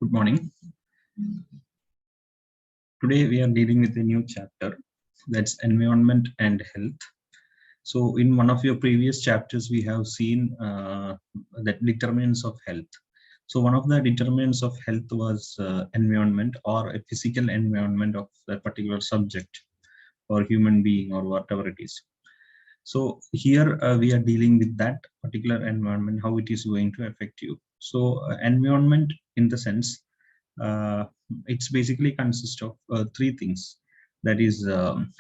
Good morning. Today we are dealing with a new chapter, that's environment and health. So in one of your previous chapters, we have seen that determinants of health. So one of the determinants of health was environment or a physical environment of that particular subject or human being or whatever it is. So here we are dealing with that particular environment, how it is going to affect you. So environment in the sense, it's basically consists of three things, that is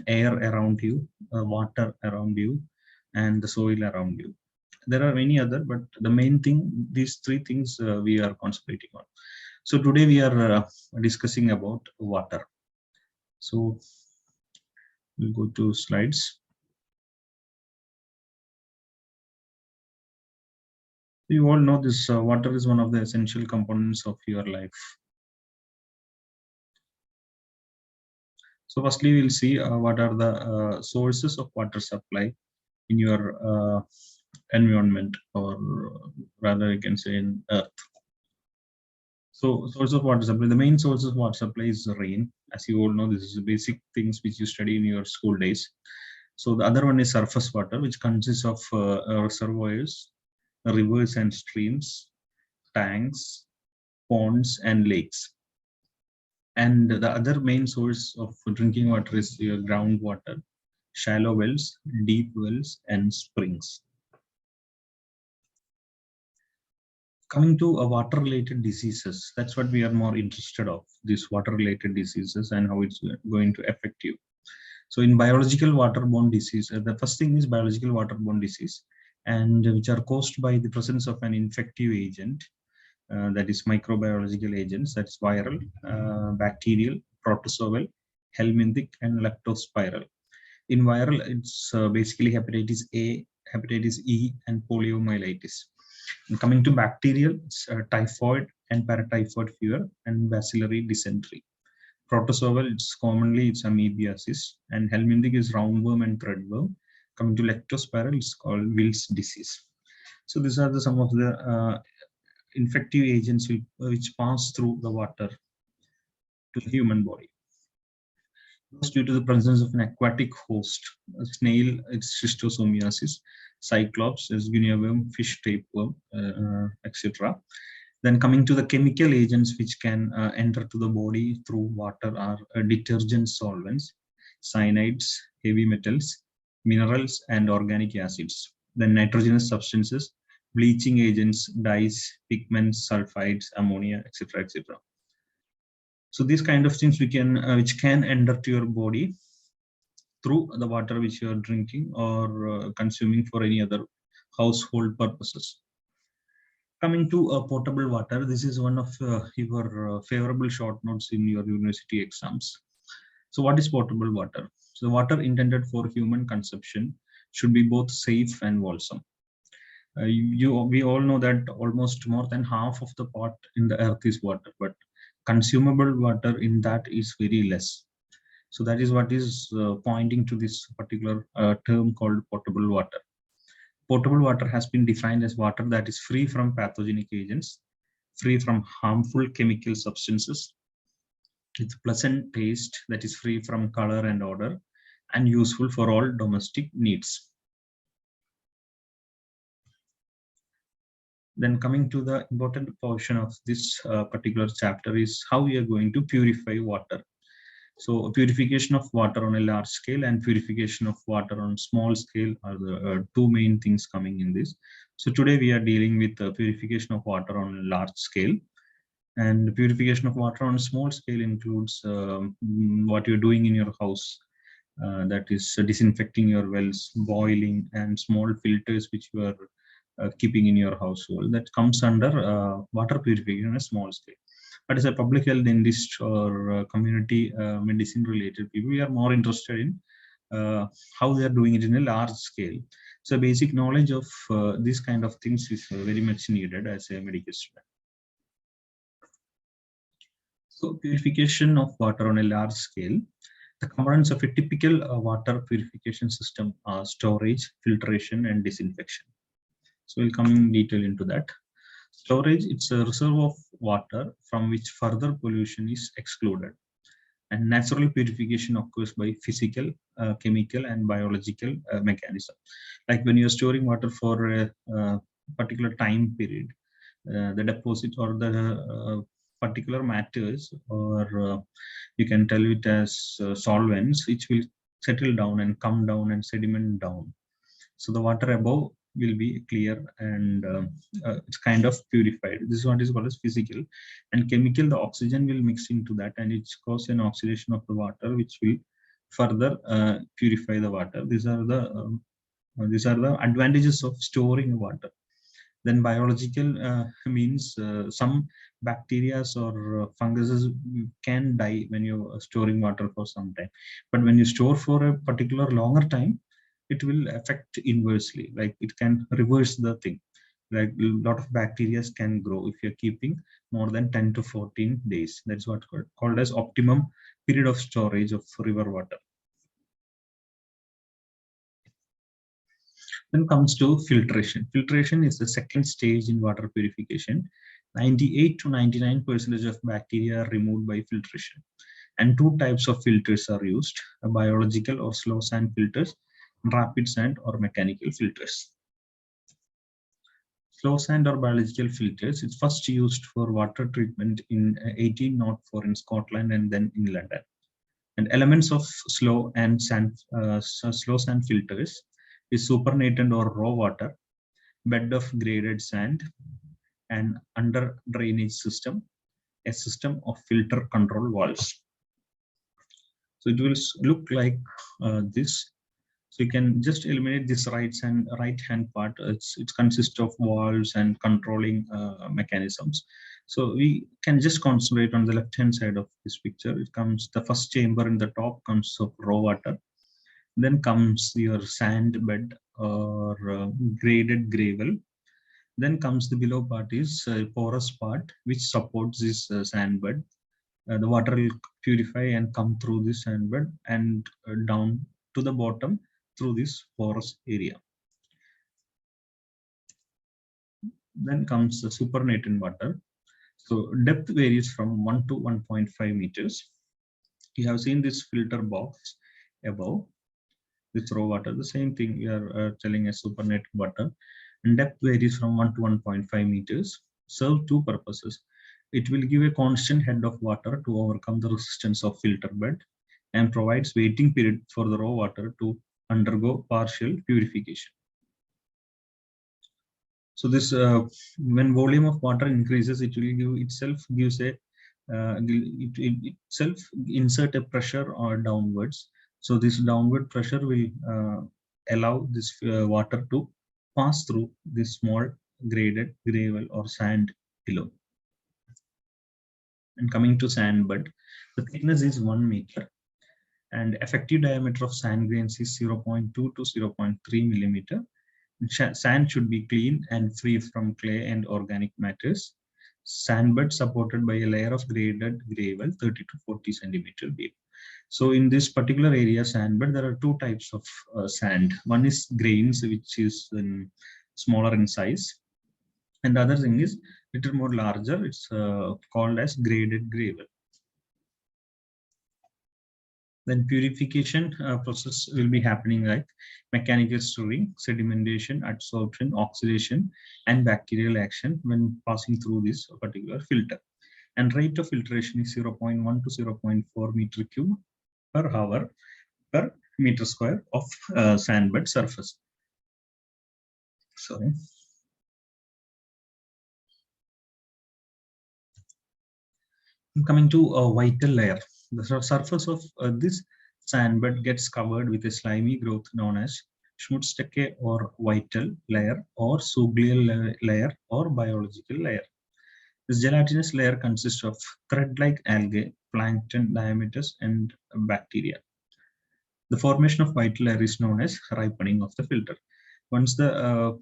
air around you, water around you, and the soil around you. There are many other, but the main thing, these three things we are concentrating on. So today we are discussing about water. So we'll go to slides. You all know this water is one of the essential components of your life. So firstly, we'll see what are the sources of water supply in your environment, or rather you can say in earth. So source of water supply, the main source of water supply is rain. As you all know, this is the basic things which you study in your school days. So the other one is surface water, which consists of reservoirs, rivers and streams, tanks, ponds and lakes. And the other main source of drinking water is your groundwater, shallow wells, deep wells, and springs. Coming to water-related diseases, that's what we are more interested of, these water-related diseases and how it's going to affect you. So in biological waterborne disease, the first thing is biological waterborne disease, and which are caused by the presence of an infective agent, that is microbiological agents, that's viral, bacterial, protozoal, helminthic, and leptospiral. In viral, it's basically hepatitis A, hepatitis E, and poliomyelitis. And coming to bacterial, it's typhoid and paratyphoid fever and bacillary dysentery. Protozoal, it's amoebiasis, and helminthic is roundworm and threadworm. Coming to leptospiral, it's called Wills disease. So these are some of the infective agents which pass through the water to the human body. Due to the presence of an aquatic host, a snail, it's schistosomiasis, cyclops, is guinea worm, fish tapeworm, etc. Then coming to the chemical agents which can enter to the body through water are detergent solvents, cyanides, heavy metals, minerals, and organic acids. Then nitrogenous substances, bleaching agents, dyes, pigments, sulfides, ammonia, etc., etc. So these kind of things which can enter to your body through the water which you are drinking or consuming for any other household purposes. Coming to potable water, this is one of your favorable short notes in your university exams. So what is potable water? So the water intended for human consumption should be both safe and wholesome. We all know that almost more than half of the pot in the earth is water, but consumable water in that is very less. So that is what is pointing to this particular term called potable water. Potable water has been defined as water that is free from pathogenic agents, free from harmful chemical substances, with pleasant taste, that is free from color and odor, and useful for all domestic needs. Then coming to the important portion of this particular chapter is how we are going to purify water. So purification of water on a large scale and purification of water on small scale are the two main things coming in this. So today we are dealing with purification of water on a large scale, and purification of water on small scale includes what you're doing in your house, that is disinfecting your wells, boiling, and small filters which you are keeping in your household. That comes under water purification on a small scale. But as a public health dentist or community medicine related people, we are more interested in how they are doing it in a large scale. So basic knowledge of these kind of things is very much needed as a medical student. So purification of water on a large scale. The components of a typical water purification system are storage, filtration, and disinfection. So we'll come in detail into that. Storage, it's a reserve of water from which further pollution is excluded. And natural purification occurs by physical, chemical, and biological mechanism. Like when you're storing water for a particular time period, the deposit or the particular matters, or you can tell it as solvents, which will settle down and come down and sediment down. So the water above will be clear and it's kind of purified. This is what is called as physical. And chemical, the oxygen will mix into that and it causes an oxidation of the water, which will further purify the water. These are the advantages of storing water. Then biological means some bacteria or funguses can die when you're storing water for some time. But when you store for a particular longer time, it will affect inversely. Like it can reverse the thing. Like a lot of bacteria can grow if you're keeping more than 10 to 14 days. That's what called as optimum period of storage of river water. Then comes to filtration. Filtration is the second stage in water purification. 98 to 99% of bacteria are removed by filtration. And two types of filters are used: biological or slow sand filters, rapid sand or mechanical filters. Slow sand or biological filters, it's first used for water treatment in 1804 in Scotland and then in London. And elements of slow sand filters is supernatant or raw water, bed of graded sand, and under drainage system, a system of filter control valves. So it will look like this. So you can just eliminate this right hand part. It consists of valves and controlling mechanisms. So we can just concentrate on the left hand side of this picture. It comes, the first chamber in the top comes of raw water. Then comes your sand bed or graded gravel. Then comes the below part is porous part which supports this sand bed. The water will purify and come through this sand bed and down to the bottom through this porous area. Then comes the supernatant water. So depth varies from 1 to 1.5 meters. You have seen this filter box above, this raw water. The same thing we are telling as supernatant water. And depth varies from 1 to 1.5 meters. Serve two purposes. It will give a constant head of water to overcome the resistance of filter bed and provides waiting period for the raw water to undergo partial purification. So this when volume of water increases, it will gives a it itself insert a pressure or downwards. So this downward pressure will allow this water to pass through this small graded gravel or sand below. And coming to sand bed, the thickness is 1 meter and effective diameter of sand grains is 0.2 to 0.3 millimeter. Sand should be clean and free from clay and organic matters. Sandbed supported by a layer of graded gravel 30 to 40 centimeter deep. So in this particular area sandbed, there are two types of sand. One is grains, which is smaller in size, and the other thing is little more larger. It's called as graded gravel. Then purification process will be happening like mechanical stirring, sedimentation, adsorption, oxidation, and bacterial action when passing through this particular filter. And rate of filtration is 0.1 to 0.4 meter cube per hour per meter square of sandbed surface. Sorry. Coming to a vital layer. The surface of this sandbed gets covered with a slimy growth known as Schmutzstecke or vital layer or sublial layer or biological layer. This gelatinous layer consists of thread-like algae, plankton, diatomeas, and bacteria. The formation of vital layer is known as ripening of the filter. Once the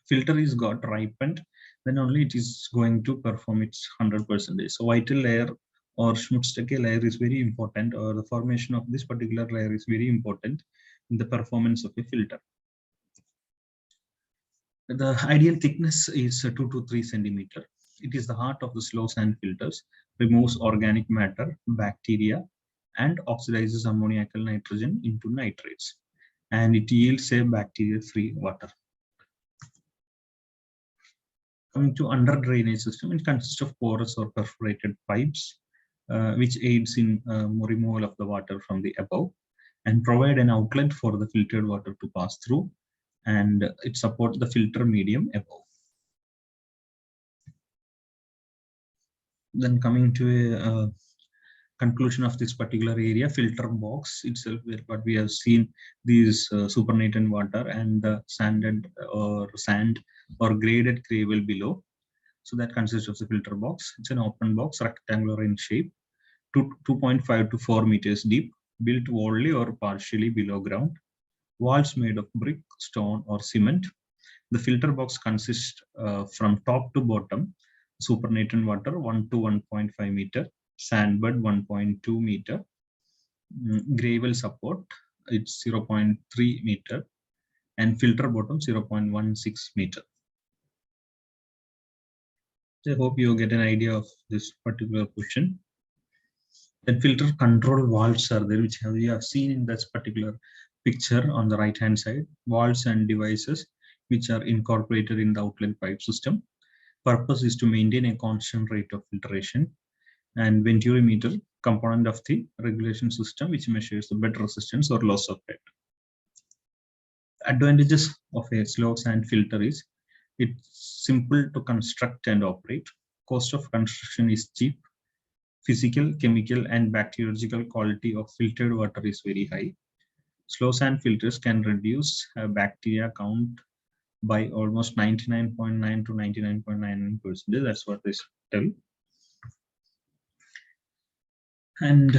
filter is got ripened, then only it is going to perform its 100%. So vital layer or Schmutzstecke layer is very important, or the formation of this particular layer is very important in the performance of a filter. The ideal thickness is 2 to 3 centimeter. It is the heart of the slow sand filters, removes organic matter, bacteria, and oxidizes ammoniacal nitrogen into nitrates. And it yields a bacteria-free water. Coming to under drainage system, it consists of porous or perforated pipes, which aids in removal of the water from the above and provide an outlet for the filtered water to pass through, and it supports the filter medium above. Then coming to a conclusion of this particular area, filter box itself, where what we have seen these supernatant water and the sand or graded gravel below. So that consists of the filter box. It's an open box, rectangular in shape, 2.5 to 4 meters deep, built wholly or partially below ground. Walls made of brick, stone, or cement. The filter box consists from top to bottom, supernatant water 1 to 1.5 meter, sandbed 1.2 meter, gravel support it's 0.3 meter, and filter bottom 0.16 meter. I hope you get an idea of this particular question. Then filter control valves are there, which we have seen in this particular picture on the right hand side. Valves and devices which are incorporated in the outlet pipe system. Purpose is to maintain a constant rate of filtration. And venturimeter, component of the regulation system, which measures the bed resistance or loss of bed. Advantages of a slow sand filter is it's simple to construct and operate. Cost of construction is cheap. Physical, chemical, and bacteriological quality of filtered water is very high. Slow sand filters can reduce bacteria count by almost 99.9 to 99.99%. That's what they tell. And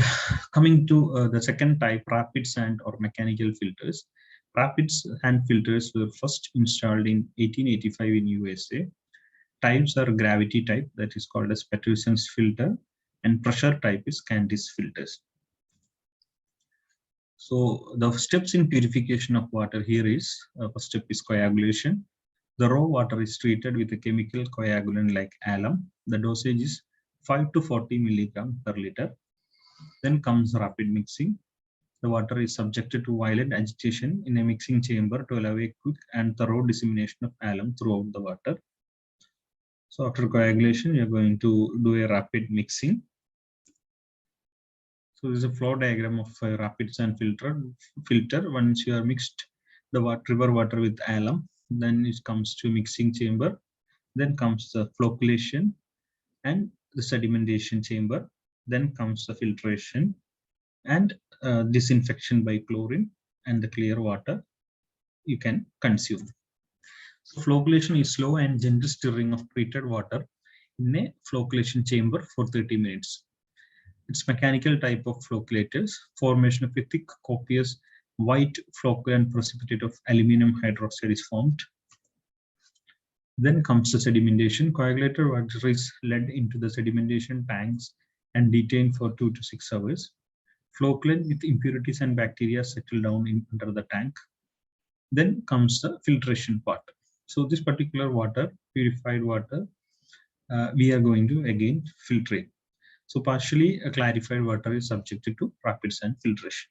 coming to the second type, rapid sand or mechanical filters. Rapid sand filters were first installed in 1885 in USA. Types are gravity type, that is called as Peterson's filter, and pressure type is Candice filters. So the steps in purification of water here is, first step is coagulation. The raw water is treated with a chemical coagulant like alum. The dosage is 5 to 40 milligram per liter. Then comes rapid mixing. The water is subjected to violent agitation in a mixing chamber to allow a quick and thorough dissemination of alum throughout the water. So after coagulation, we are going to do a rapid mixing. So this is a flow diagram of a rapid sand filter. Once you are mixed the river water with alum, then it comes to mixing chamber. Then comes the flocculation and the sedimentation chamber. Then comes the filtration and disinfection by chlorine, and the clear water you can consume. So flocculation is slow and gentle stirring of treated water in a flocculation chamber for 30 minutes. It's mechanical type of flocculators. Formation of a thick, copious, white flocculant precipitate of aluminum hydroxide is formed. Then comes the sedimentation. Coagulated water is led into the sedimentation tanks and detained for 2 to 6 hours. Flocculant with impurities and bacteria settle down under the tank. Then comes the filtration part. So this particular water, purified water, we are going to again filtrate. So partially clarified water is subjected to rapid sand filtration.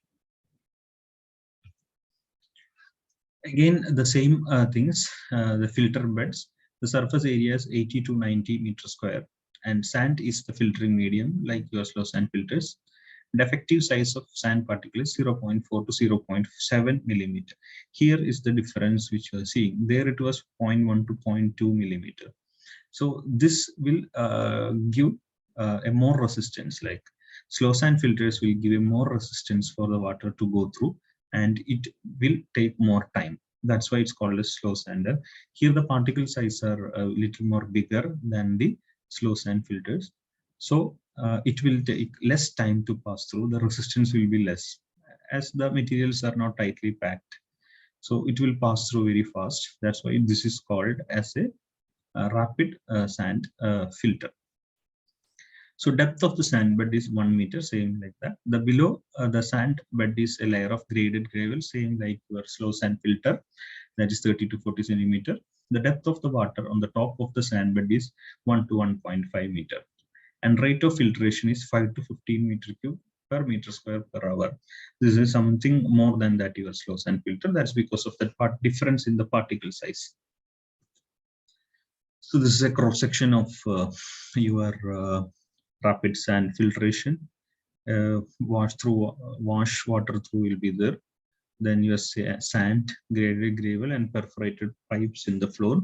Again, the same things, the filter beds. The surface area is 80 to 90 meters square, and sand is the filtering medium like your slow sand filters. The effective size of sand particle is 0.4 to 0.7 millimeter. Here is the difference which you are seeing. There it was 0.1 to 0.2 millimeter. So this will give a more resistance, like slow sand filters will give a more resistance for the water to go through, and it will take more time. That's why it's called a slow sander. Here the particle size are a little more bigger than the slow sand filters. So it will take less time to pass through. The resistance will be less as the materials are not tightly packed. So it will pass through very fast. That's why this is called as a rapid sand filter. So depth of the sand bed is 1 meter, same like that. The below the sand bed is a layer of graded gravel, same like your slow sand filter, that is 30 to 40 centimeter. The depth of the water on the top of the sandbed is 1 to 1.5 meter, and rate of filtration is 5 to 15 meter cube per meter square per hour. This is something more than that your slow sand filter. That's because of that difference in the particle size. So this is a cross section of your rapid sand filtration. Wash water through will be there. Then your sand, graded gravel, and perforated pipes in the floor.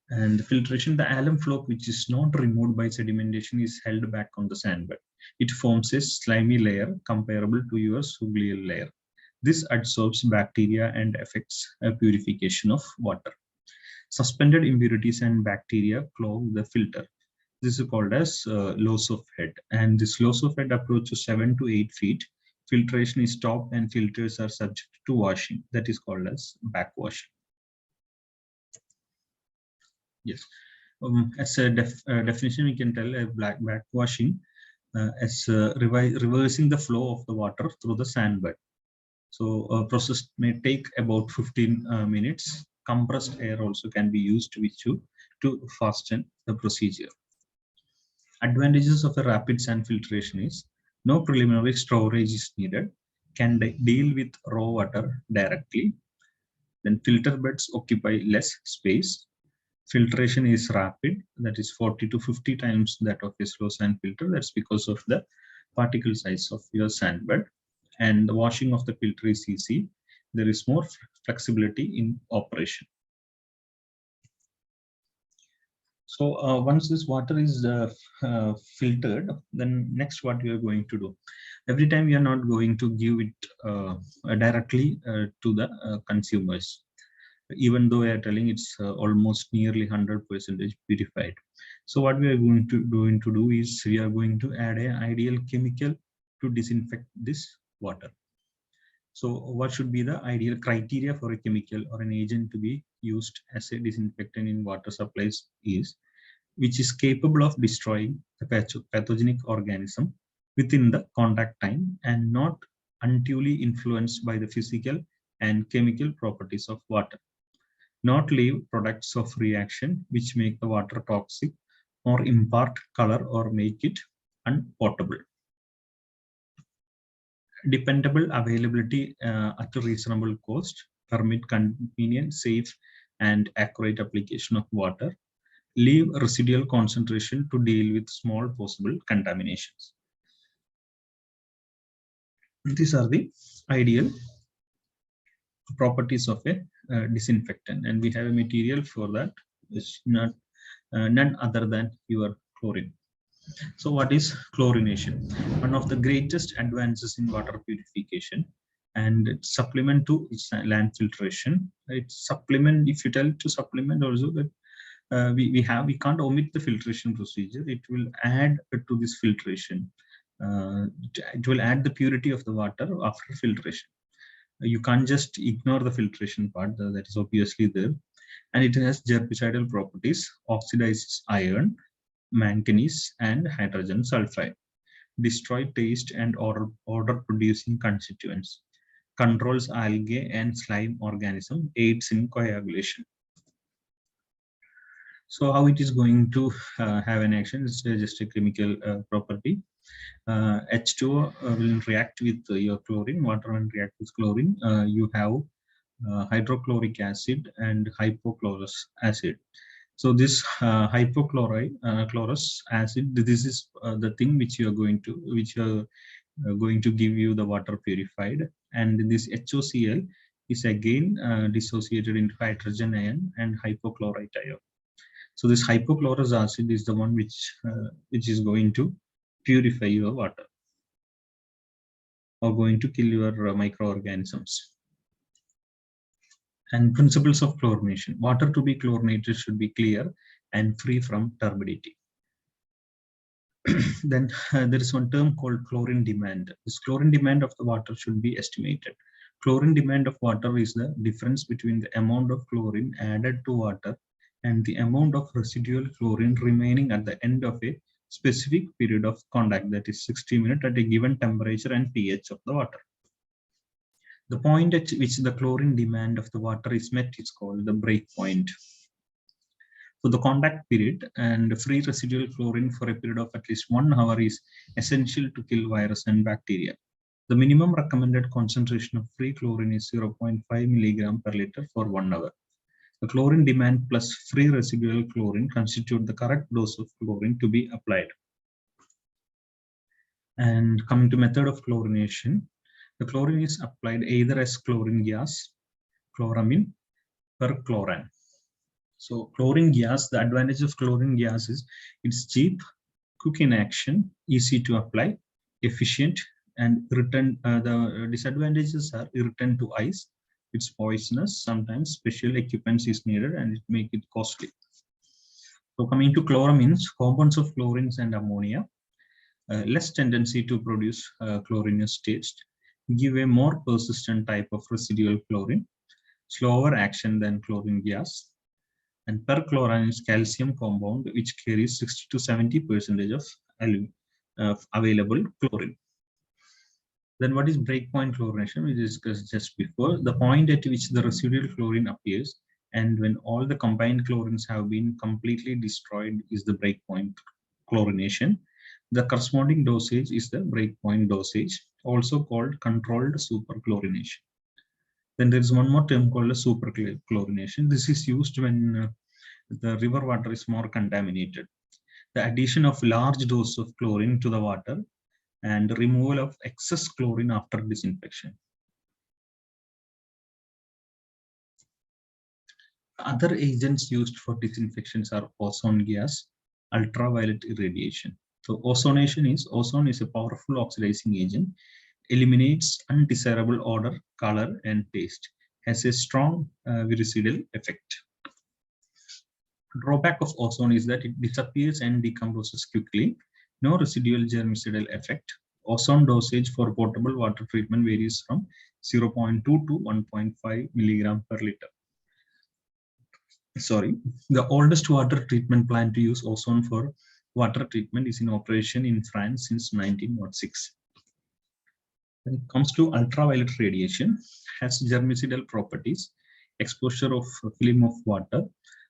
And the filtration, the alum floc, which is not removed by sedimentation, is held back on the sandbed. It forms a slimy layer comparable to your sublial layer. This adsorbs bacteria and affects purification of water. Suspended impurities and bacteria clog the filter. This is called as loss of head, and this loss of head approaches 7 to 8 feet. Filtration is stopped and filters are subject to washing. That is called as backwashing. Yes, as a definition, we can tell a backwashing as reversing the flow of the water through the sandbed. So a process may take about 15 minutes. Compressed air also can be used to fasten the procedure. Advantages of a rapid sand filtration is no preliminary storage is needed, can deal with raw water directly. Then filter beds occupy less space. Filtration is rapid, that is 40 to 50 times that of a slow sand filter. That's because of the particle size of your sand bed. And the washing of the filter is easy. There is more flexibility in operation. So once this water is filtered, then next what we are going to do? Every time we are not going to give it directly to the consumers, even though we are telling it's almost nearly 100% purified. So what we are going to do is we are going to add an ideal chemical to disinfect this water. So what should be the ideal criteria for a chemical or an agent to be used as a disinfectant in water supplies is which is capable of destroying the pathogenic organism within the contact time and not unduly influenced by the physical and chemical properties of water. Not leave products of reaction which make the water toxic or impart color or make it unpotable. Dependable availability at a reasonable cost, permit convenient, safe, and accurate application of water. Leave residual concentration to deal with small possible contaminations. These are the ideal properties of a disinfectant, and we have a material for that. It's not none other than your chlorine. So what is chlorination? One of the greatest advances in water purification, and it's supplement to land filtration. It's supplement, if you tell to supplement also that we can't omit the filtration procedure. It will add to this filtration. It will add the purity of the water after filtration. You can't just ignore the filtration part, that is obviously there. And it has germicidal properties, oxidizes iron, manganese, and hydrogen sulfide, destroy taste and odor producing constituents, controls algae and slime organism, aids in coagulation. So how it is going to have an action? It's just a chemical property. H2O will react with your chlorine, water will react with chlorine. You have hydrochloric acid and hypochlorous acid. So this hypochlorous acid, this is the thing which you are going to give you the water purified, and this HOCl is again dissociated into hydrogen ion and hypochlorite ion. So this hypochlorous acid is the one which is going to purify your water or going to kill your microorganisms. And principles of chlorination. Water to be chlorinated should be clear and free from turbidity. Then there is one term called chlorine demand. This chlorine demand of the water should be estimated. Chlorine demand of water is the difference between the amount of chlorine added to water and the amount of residual chlorine remaining at the end of a specific period of contact, that is 60 minutes at a given temperature and pH of the water. The point at which the chlorine demand of the water is met is called the breakpoint. So the contact period and free residual chlorine for a period of at least 1 hour is essential to kill virus and bacteria. The minimum recommended concentration of free chlorine is 0.5 milligram per liter for 1 hour. The chlorine demand plus free residual chlorine constitute the correct dose of chlorine to be applied. And coming to method of chlorination, the chlorine is applied either as chlorine gas, chloramine, perchlorane. So chlorine gas, the advantage of chlorine gas is it's cheap, quick in action, easy to apply, efficient, and irritant. The disadvantages are irritant to eyes. It's poisonous. Sometimes special equipment is needed, and it make it costly. So coming to chloramines, compounds of chlorines and ammonia, less tendency to produce chlorinous taste, give a more persistent type of residual chlorine, slower action than chlorine gas, and perchlorane is calcium compound which carries 60 to 70% of available chlorine. Then what is breakpoint chlorination? We discussed just before. The point at which the residual chlorine appears and when all the combined chlorines have been completely destroyed is the breakpoint chlorination. The corresponding dosage is the breakpoint dosage, also called controlled superchlorination. Then there is one more term called a superchlorination. This is used when the river water is more contaminated. The addition of large dose of chlorine to the water and removal of excess chlorine after disinfection. Other agents used for disinfections are ozone gas, ultraviolet irradiation. So ozone is a powerful oxidizing agent, eliminates undesirable odor, color, and taste, has a strong virucidal effect. Drawback of ozone is that it disappears and decomposes quickly. No residual germicidal effect. Ozone dosage for potable water treatment varies from 0.2 to 1.5 milligram per liter. Sorry, the oldest water treatment plant to use ozone for water treatment is in operation in France since 1906. When it comes to ultraviolet radiation, has germicidal properties. Exposure of film of water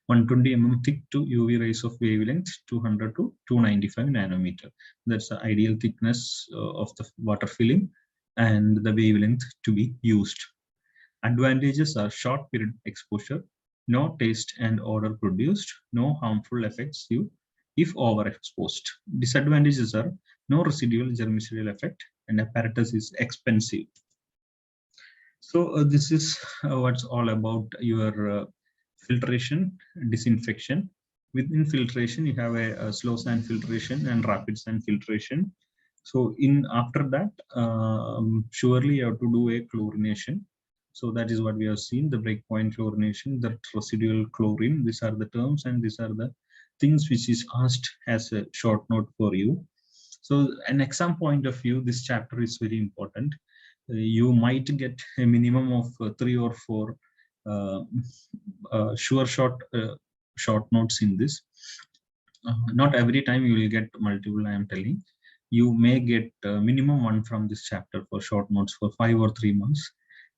120 mm thick to UV rays of wavelength 200 to 295 nanometer. That's the ideal thickness of the water film and the wavelength to be used. Advantages are short period exposure, no taste and odor produced, no harmful effects if overexposed. Disadvantages are no residual germicidal effect and apparatus is expensive. So this is what's all about your filtration, disinfection. Within filtration, you have a slow sand filtration and rapid sand filtration. So after that, surely you have to do a chlorination. So that is what we have seen, the breakpoint chlorination, the residual chlorine. These are the terms and these are the things which is asked as a short note for you. So an exam point of view, this chapter is very important. You might get a minimum of 3 or 4 short notes in this. Not every time you will get multiple, I am telling. You may get minimum 1 from this chapter for short notes for 5 or 3 months.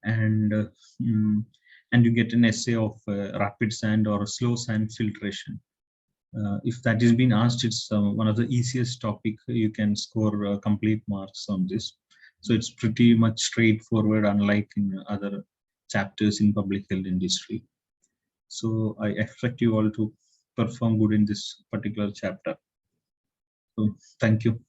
And you get an essay of rapid sand or slow sand filtration. If that is being asked, it's one of the easiest topic. You can score complete marks on this. So it's pretty much straightforward, unlike in other chapters in public health industry. So I expect you all to perform good in this particular chapter. So thank you.